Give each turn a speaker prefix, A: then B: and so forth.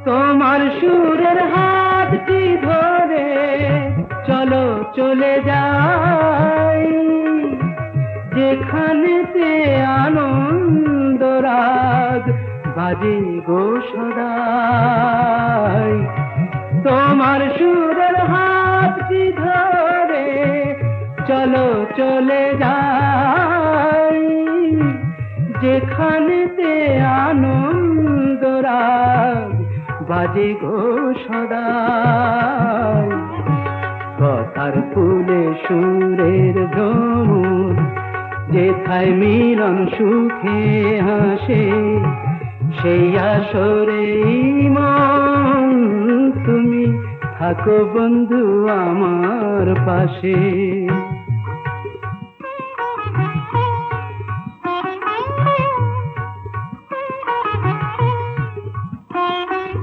A: তোমার সুরের হাতটি ধরে চলো চলে যাই, যেখানেতে আনন্দ রাগ বাজে গো সদাই। তোমার সুরের হাতটি ধরে চলো চলে যাই, যেখানেতে আনন্দ রাগ বাজে গো সদাই। কথার ফুলে সুরের ভ্রমর, যেথায় মিলন সুখে হাসে, সেই আসরে মন তুমি থাকো বন্ধু আমার পাশে।